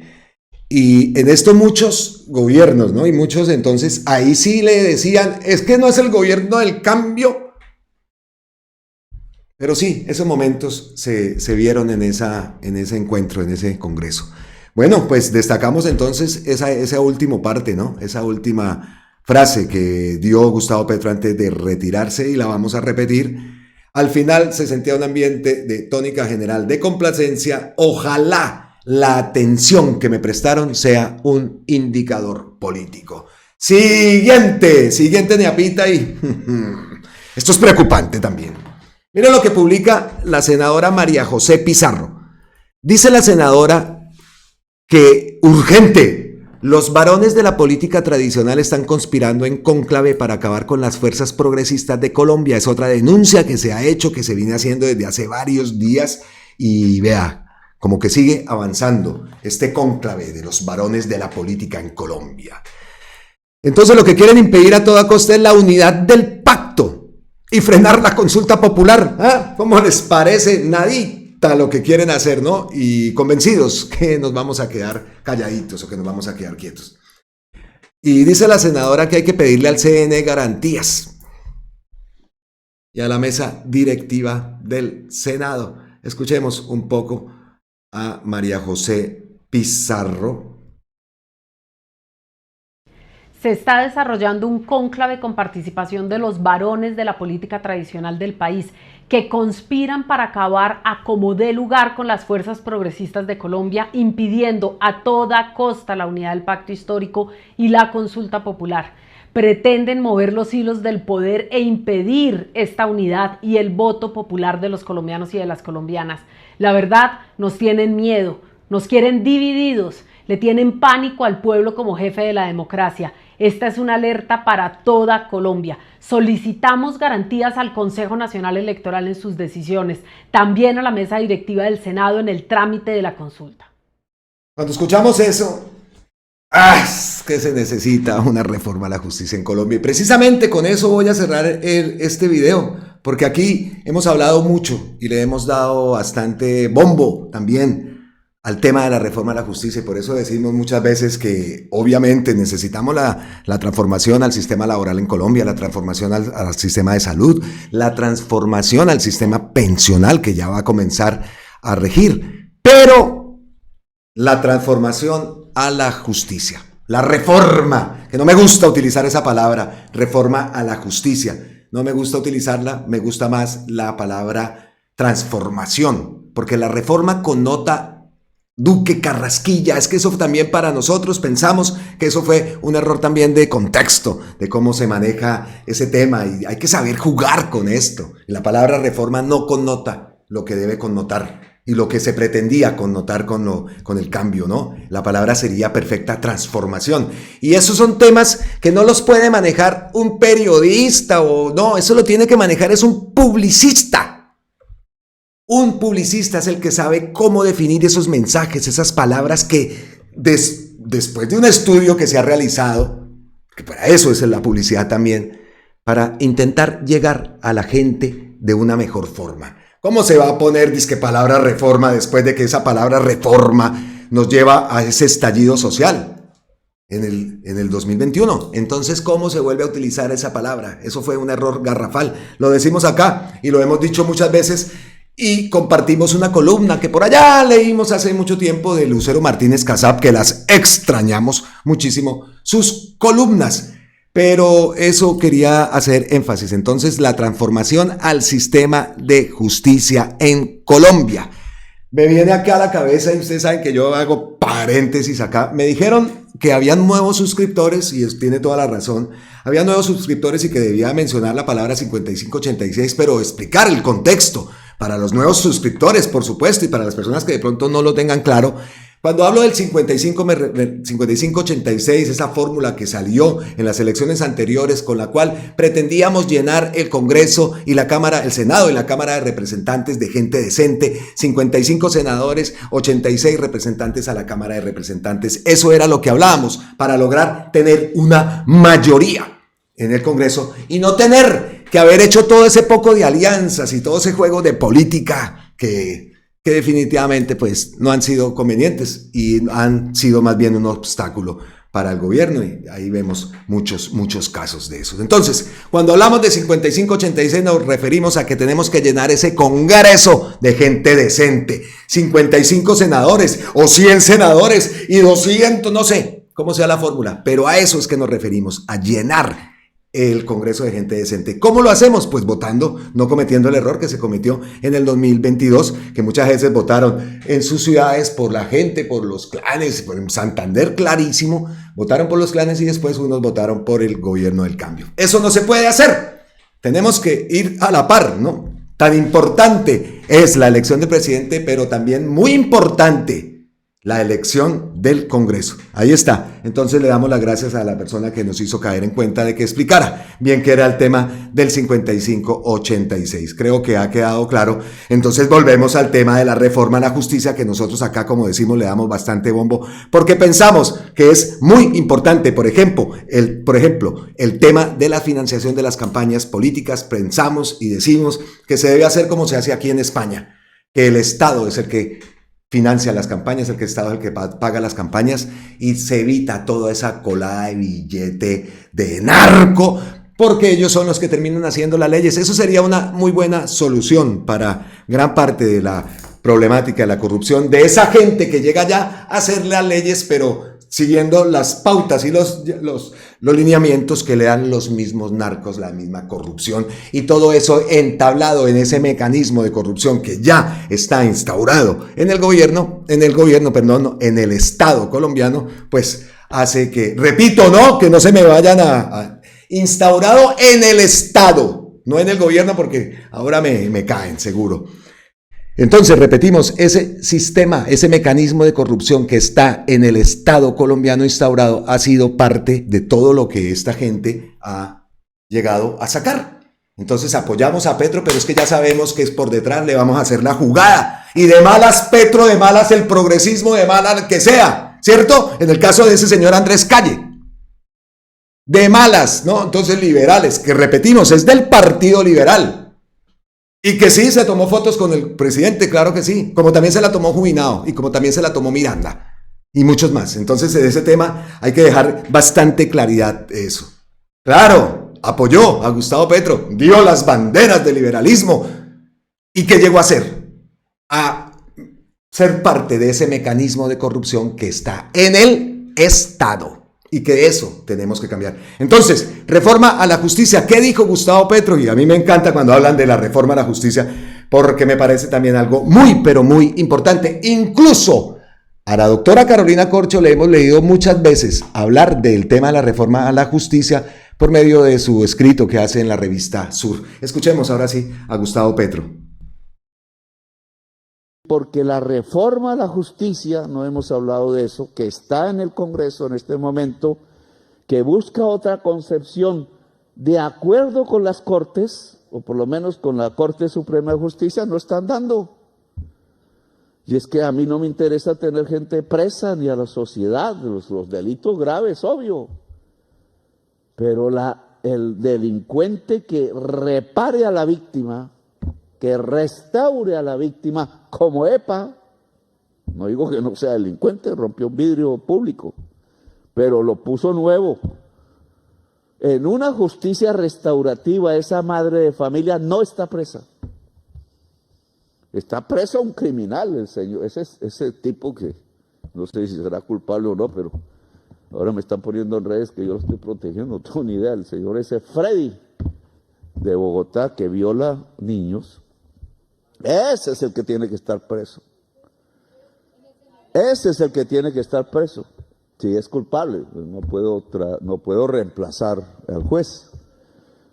en esto muchos gobiernos, ¿no? Y muchos entonces ahí sí le decían, es que no es el gobierno del cambio, pero sí, esos momentos se vieron en ese encuentro, en ese congreso. Bueno, pues destacamos entonces esa última parte, ¿no? Esa última frase que dio Gustavo Petro antes de retirarse, y la vamos a repetir. Al final se sentía un ambiente de tónica general de complacencia. Ojalá la atención que me prestaron sea un indicador político. Siguiente Neapita, y esto es preocupante también. Mira lo que publica la senadora María José Pizarro. Dice la senadora que urgente, los varones de la política tradicional están conspirando en cónclave para acabar con las fuerzas progresistas de Colombia. Es otra denuncia que se ha hecho, que se viene haciendo desde hace varios días y vea, como que sigue avanzando este cónclave de los varones de la política en Colombia. Entonces lo que quieren impedir a toda costa es la unidad del pacto y frenar la consulta popular. ¿Ah? ¿Cómo les parece? Nadita lo que quieren hacer, ¿no? Y convencidos que nos vamos a quedar calladitos o que nos vamos a quedar quietos. Y dice la senadora que hay que pedirle al CNE garantías y a la mesa directiva del Senado. Escuchemos un poco a María José Pizarro. Se está desarrollando un cónclave con participación de los varones de la política tradicional del país que conspiran para acabar a como dé lugar con las fuerzas progresistas de Colombia, impidiendo a toda costa la unidad del pacto histórico y la consulta popular. Pretenden mover los hilos del poder e impedir esta unidad y el voto popular de los colombianos y de las colombianas. La verdad, nos tienen miedo, nos quieren divididos, le tienen pánico al pueblo como jefe de la democracia. Esta es una alerta para toda Colombia. Solicitamos garantías al Consejo Nacional Electoral en sus decisiones, también a la mesa directiva del Senado en el trámite de la consulta. Cuando escuchamos eso, es que se necesita una reforma a la justicia en Colombia. Y precisamente con eso voy a cerrar este video, porque aquí hemos hablado mucho y le hemos dado bastante bombo también al tema de la reforma a la justicia, y por eso decimos muchas veces que obviamente necesitamos la transformación al sistema laboral en Colombia, la transformación al sistema de salud, la transformación al sistema pensional que ya va a comenzar a regir, pero la transformación a la justicia, la reforma, que no me gusta utilizar esa palabra, reforma a la justicia, no me gusta utilizarla, me gusta más la palabra transformación, porque la reforma connota Duque, Carrasquilla, es que eso también para nosotros pensamos que eso fue un error también de contexto, de cómo se maneja ese tema, y hay que saber jugar con esto. Y la palabra reforma no connota lo que debe connotar y lo que se pretendía connotar con el cambio, ¿no? La palabra sería perfecta transformación. Y esos son temas que no los puede manejar un periodista o no, eso lo tiene que manejar es un publicista. Un publicista es el que sabe cómo definir esos mensajes, esas palabras que después de un estudio que se ha realizado, que para eso es la publicidad también, para intentar llegar a la gente de una mejor forma. ¿Cómo se va a poner disque palabra reforma después de que esa palabra reforma nos lleva a ese estallido social en el 2021? Entonces, ¿cómo se vuelve a utilizar esa palabra? Eso fue un error garrafal. Lo decimos acá y lo hemos dicho muchas veces. Y compartimos una columna que por allá leímos hace mucho tiempo de Lucero Martínez Casab, que las extrañamos muchísimo, sus columnas. Pero eso quería hacer énfasis. Entonces, la transformación al sistema de justicia en Colombia. Me viene acá a la cabeza, y ustedes saben que yo hago paréntesis acá. Me dijeron que habían nuevos suscriptores, y tiene toda la razón. Había nuevos suscriptores y que debía mencionar la palabra 5586, pero explicar el contexto para los nuevos suscriptores, por supuesto, y para las personas que de pronto no lo tengan claro. Cuando hablo del 5586, esa fórmula que salió en las elecciones anteriores con la cual pretendíamos llenar el Congreso y la Cámara, el Senado y la Cámara de Representantes de gente decente, 55 senadores, 86 representantes a la Cámara de Representantes. Eso era lo que hablábamos para lograr tener una mayoría en el Congreso y no tener que haber hecho todo ese poco de alianzas y todo ese juego de política que definitivamente pues no han sido convenientes y han sido más bien un obstáculo para el gobierno, y ahí vemos muchos casos de esos. Entonces, cuando hablamos de 5586 nos referimos a que tenemos que llenar ese Congreso de gente decente, 55 senadores o 100 senadores y 200, no sé cómo sea la fórmula, pero a eso es que nos referimos, a llenar el Congreso de gente decente. ¿Cómo lo hacemos? Pues votando, no cometiendo el error que se cometió en el 2022, que muchas veces votaron en sus ciudades por la gente, por los clanes, por en Santander clarísimo, votaron por los clanes y después unos votaron por el gobierno del cambio. Eso no se puede hacer. Tenemos que ir a la par, ¿no? Tan importante es la elección de presidente, pero también muy importante la elección del Congreso. Ahí está. Entonces le damos las gracias a la persona que nos hizo caer en cuenta de que explicara bien qué era el tema del 5586. Creo que ha quedado claro. Entonces volvemos al tema de la reforma a la justicia, que nosotros acá, como decimos, le damos bastante bombo porque pensamos que es muy importante. Por ejemplo, el tema de la financiación de las campañas políticas. Pensamos y decimos que se debe hacer como se hace aquí en España, que el Estado es el que financia las campañas, el Estado es el que paga las campañas y se evita toda esa colada de billete de narco, porque ellos son los que terminan haciendo las leyes. Eso sería una muy buena solución para gran parte de la problemática de la corrupción, de esa gente que llega ya a hacer las leyes, pero siguiendo las pautas y los lineamientos que le dan los mismos narcos, la misma corrupción, y todo eso entablado en ese mecanismo de corrupción que ya está instaurado en el Estado colombiano, pues hace que, repito, que no se me vayan a instaurado en el Estado, no en el gobierno, porque ahora me caen seguro. Entonces, repetimos, ese sistema, ese mecanismo de corrupción que está en el Estado colombiano instaurado ha sido parte de todo lo que esta gente ha llegado a sacar. Entonces apoyamos a Petro, pero es que ya sabemos que es por detrás, le vamos a hacer la jugada. Y de malas Petro, de malas el progresismo, de malas que sea, ¿cierto? En el caso de ese señor Andrés Calle. De malas, ¿no? Entonces liberales, que repetimos, es del Partido Liberal. Y que sí, se tomó fotos con el presidente, claro que sí, como también se la tomó Jubinao y como también se la tomó Miranda y muchos más. Entonces, de ese tema hay que dejar bastante claridad eso. Claro, apoyó a Gustavo Petro, dio las banderas del liberalismo. ¿Y qué llegó a hacer? A ser parte de ese mecanismo de corrupción que está en el Estado. Y que eso tenemos que cambiar. Entonces, reforma a la justicia. ¿Qué dijo Gustavo Petro? Y a mí me encanta cuando hablan de la reforma a la justicia, porque me parece también algo muy, pero muy importante. Incluso a la doctora Carolina Corcho le hemos leído muchas veces hablar del tema de la reforma a la justicia por medio de su escrito que hace en la revista Sur. Escuchemos ahora sí a Gustavo Petro. Porque la reforma a la justicia, no hemos hablado de eso, que está en el Congreso en este momento, que busca otra concepción de acuerdo con las Cortes, o por lo menos con la Corte Suprema de Justicia, no están dando. Y es que a mí no me interesa tener gente presa ni a la sociedad, los delitos graves, obvio. Pero el delincuente que repare a la víctima, que restaure a la víctima como EPA, no digo que no sea delincuente, rompió un vidrio público, pero lo puso nuevo. En una justicia restaurativa, esa madre de familia no está presa. Está preso un criminal, el señor, ese tipo que no sé si será culpable o no, pero ahora me están poniendo en redes que yo lo estoy protegiendo, no tengo ni idea. El señor ese Freddy de Bogotá que viola niños, ese es el que tiene que estar preso. Ese es el que tiene que estar preso. Si es culpable, no puedo reemplazar al juez.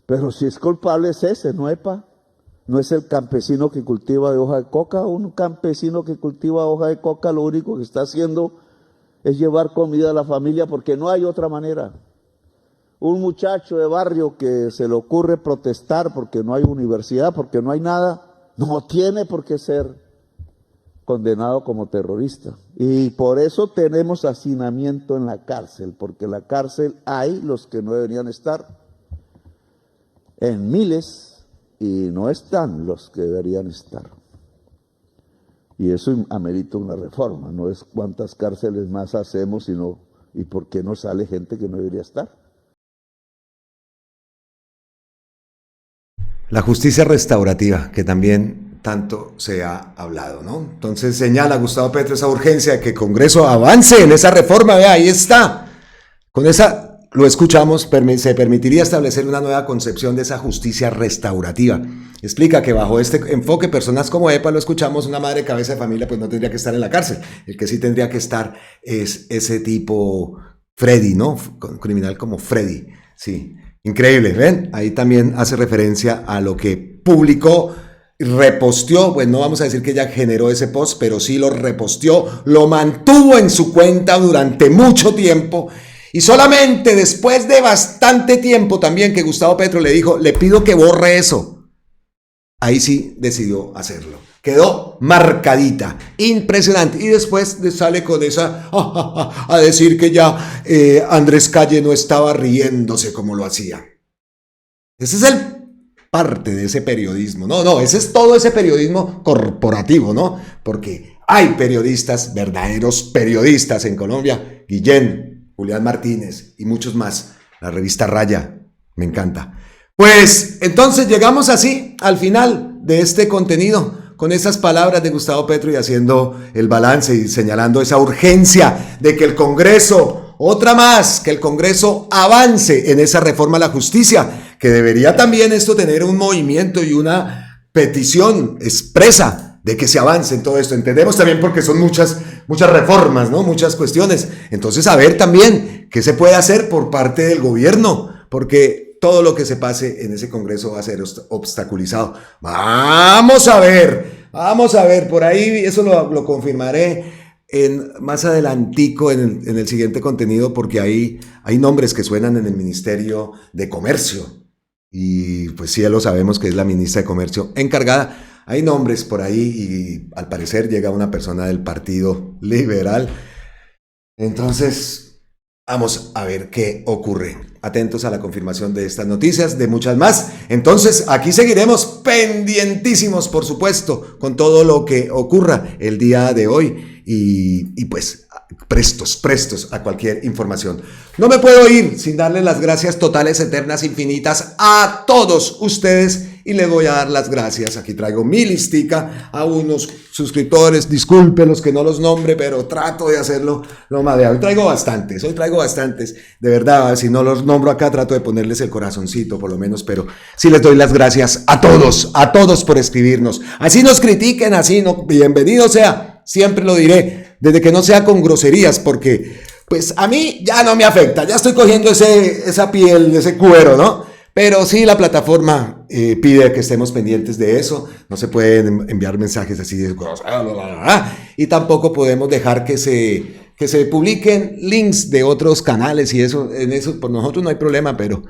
Pero si es culpable es ese, no EPA. No es el campesino que cultiva de hoja de coca. Un campesino que cultiva hoja de coca lo único que está haciendo es llevar comida a la familia porque no hay otra manera. Un muchacho de barrio que se le ocurre protestar porque no hay universidad, porque no hay nada, no tiene por qué ser condenado como terrorista. Y por eso tenemos hacinamiento en la cárcel, porque en la cárcel hay los que no deberían estar en miles y no están los que deberían estar. Y eso amerita una reforma, no es cuántas cárceles más hacemos, sino y por qué no sale gente que no debería estar. La justicia restaurativa, que también tanto se ha hablado, ¿no? Entonces señala Gustavo Petro esa urgencia de que el Congreso avance en esa reforma, vea, ahí está. Con esa, lo escuchamos, se permitiría establecer una nueva concepción de esa justicia restaurativa. Explica que bajo este enfoque, personas como EPA, lo escuchamos, una madre cabeza de familia, pues no tendría que estar en la cárcel. El que sí tendría que estar es ese tipo Freddy, ¿no? Criminal como Freddy, sí. Increíble, ¿ven? Ahí también hace referencia a lo que publicó reposteó, pues no vamos a decir que ella generó ese post, pero sí lo reposteó, lo mantuvo en su cuenta durante mucho tiempo y solamente después de bastante tiempo también que Gustavo Petro le dijo, le pido que borre eso, ahí sí decidió hacerlo. Quedó marcadita, impresionante. Y después sale con esa a decir que ya Andrés Calle no estaba riéndose como lo hacía. Ese es el parte de ese periodismo. No, ese es todo ese periodismo corporativo, ¿no? Porque hay periodistas, verdaderos periodistas en Colombia. Guillén, Julián Martínez y muchos más. La revista Raya, me encanta. Pues entonces llegamos así al final de este contenido, con esas palabras de Gustavo Petro y haciendo el balance y señalando esa urgencia de que el Congreso, otra más, que el Congreso avance en esa reforma a la justicia, que debería también esto tener un movimiento y una petición expresa de que se avance en todo esto. Entendemos también porque son muchas reformas, ¿no? Muchas cuestiones. Entonces, a ver también qué se puede hacer por parte del gobierno, porque todo lo que se pase en ese Congreso va a ser obstaculizado. Vamos a ver, por ahí eso lo confirmaré más adelantico en el siguiente contenido, porque hay nombres que suenan en el Ministerio de Comercio, y pues sí, ya lo sabemos que es la ministra de Comercio encargada. Hay nombres por ahí y al parecer llega una persona del Partido Liberal. Entonces, vamos a ver qué ocurre. Atentos a la confirmación de estas noticias, de muchas más. Entonces, aquí seguiremos pendientísimos, por supuesto, con todo lo que ocurra el día de hoy y pues prestos a cualquier información. No me puedo ir sin darle las gracias totales, eternas, infinitas a todos ustedes y les voy a dar las gracias. Aquí traigo mi listica a unos suscriptores, disculpen los que no los nombre, pero trato de hacerlo lo más de hoy. Traigo bastantes, de verdad, si no los nombro acá trato de ponerles el corazoncito por lo menos, pero sí les doy las gracias a todos por escribirnos. Así nos critiquen, así no, bienvenido sea, siempre lo diré, desde que no sea con groserías, porque pues a mí ya no me afecta, ya estoy cogiendo esa piel, ese cuero, ¿no? Pero sí, la plataforma pide que estemos pendientes de eso. No se pueden enviar mensajes así de y tampoco podemos dejar que se publiquen links de otros canales y eso. En eso por nosotros no hay problema, pero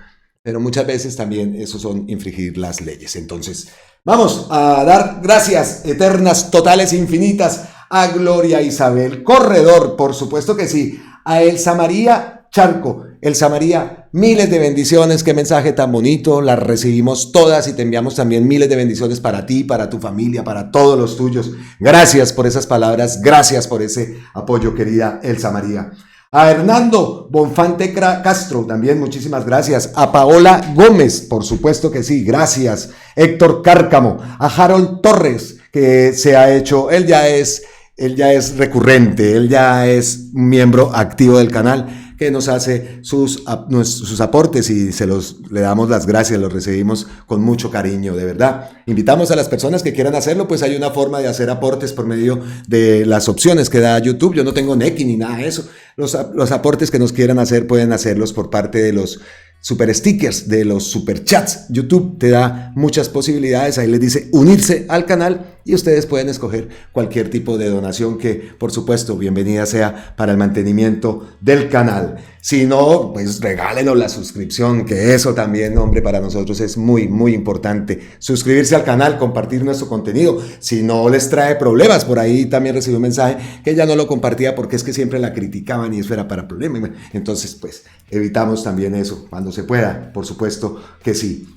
muchas veces también eso son infringir las leyes. Entonces, vamos a dar gracias eternas, totales, infinitas a Gloria Isabel Corredor, por supuesto que sí, a Elsa María Charco. Elsa María, miles de bendiciones, qué mensaje tan bonito, las recibimos todas y te enviamos también miles de bendiciones para ti, para tu familia, para todos los tuyos. Gracias por esas palabras, gracias por ese apoyo, querida Elsa María. A Hernando Bonfante Castro, también muchísimas gracias. A Paola Gómez, por supuesto que sí, gracias. Héctor Cárcamo, a Harold Torres, que se ha hecho, él ya es recurrente, él ya es un miembro activo del canal, que nos hace sus aportes y le damos las gracias, los recibimos con mucho cariño, de verdad. Invitamos a las personas que quieran hacerlo, pues hay una forma de hacer aportes por medio de las opciones que da YouTube. Yo no tengo Nequi ni nada de eso. Los aportes que nos quieran hacer pueden hacerlos por parte de los super stickers, de los super chats. YouTube te da muchas posibilidades, ahí les dice unirse al canal y ustedes pueden escoger cualquier tipo de donación que, por supuesto, bienvenida sea para el mantenimiento del canal. Si no, pues regálenos la suscripción, que eso también, hombre, para nosotros es muy, muy importante. Suscribirse al canal, compartir nuestro contenido. Si no les trae problemas, por ahí también recibí un mensaje que ella no lo compartía porque es que siempre la criticaban y eso era para problemas. Entonces, pues, evitamos también eso cuando se pueda, por supuesto que sí.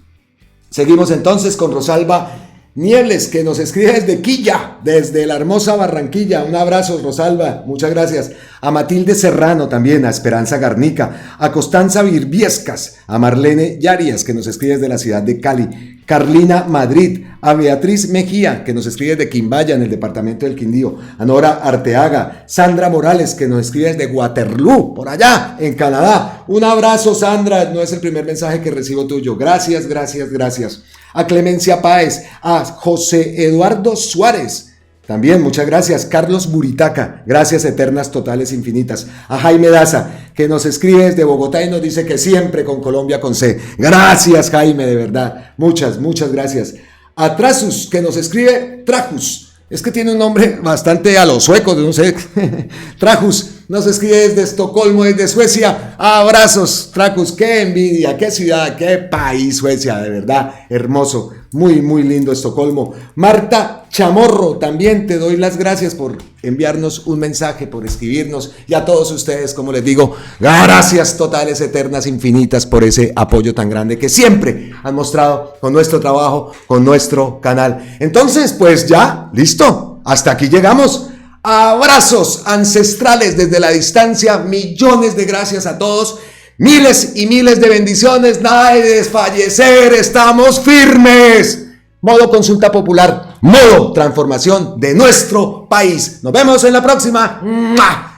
Seguimos entonces con Rosalba Niebles, que nos escribe desde Quilla, desde la hermosa Barranquilla. Un abrazo, Rosalba, muchas gracias. A Matilde Serrano también, a Esperanza Garnica, a Constanza Virbiescas, a Marlene Yarias, que nos escribe desde la ciudad de Cali, Carlina Madrid, a Beatriz Mejía, que nos escribe desde Quimbaya, en el departamento del Quindío, a Nora Arteaga, Sandra Morales, que nos escribe desde Waterloo, por allá, en Canadá. Un abrazo, Sandra, no es el primer mensaje que recibo tuyo. Gracias, gracias, gracias. A Clemencia Páez, a José Eduardo Suárez, también muchas gracias. Carlos Buritaca, gracias eternas, totales, infinitas. A Jaime Daza, que nos escribe desde Bogotá y nos dice que siempre con Colombia con C. Gracias, Jaime, de verdad, muchas, muchas gracias. A Trasus, que nos escribe Trajus. Es que tiene un nombre bastante a los suecos, no sé. Trajus nos escribe desde Estocolmo, desde Suecia. Abrazos, Trajus, qué envidia, qué ciudad, qué país Suecia, de verdad, hermoso. Muy, muy lindo Estocolmo. Marta Chamorro, también te doy las gracias por enviarnos un mensaje, por escribirnos. Y a todos ustedes, como les digo, gracias totales, eternas, infinitas por ese apoyo tan grande que siempre han mostrado con nuestro trabajo, con nuestro canal. Entonces, pues ya, listo. Hasta aquí llegamos. Abrazos ancestrales desde la distancia. Millones de gracias a todos. Miles y miles de bendiciones, nada de desfallecer, estamos firmes. Modo consulta popular, modo transformación de nuestro país. Nos vemos en la próxima. ¡Mua!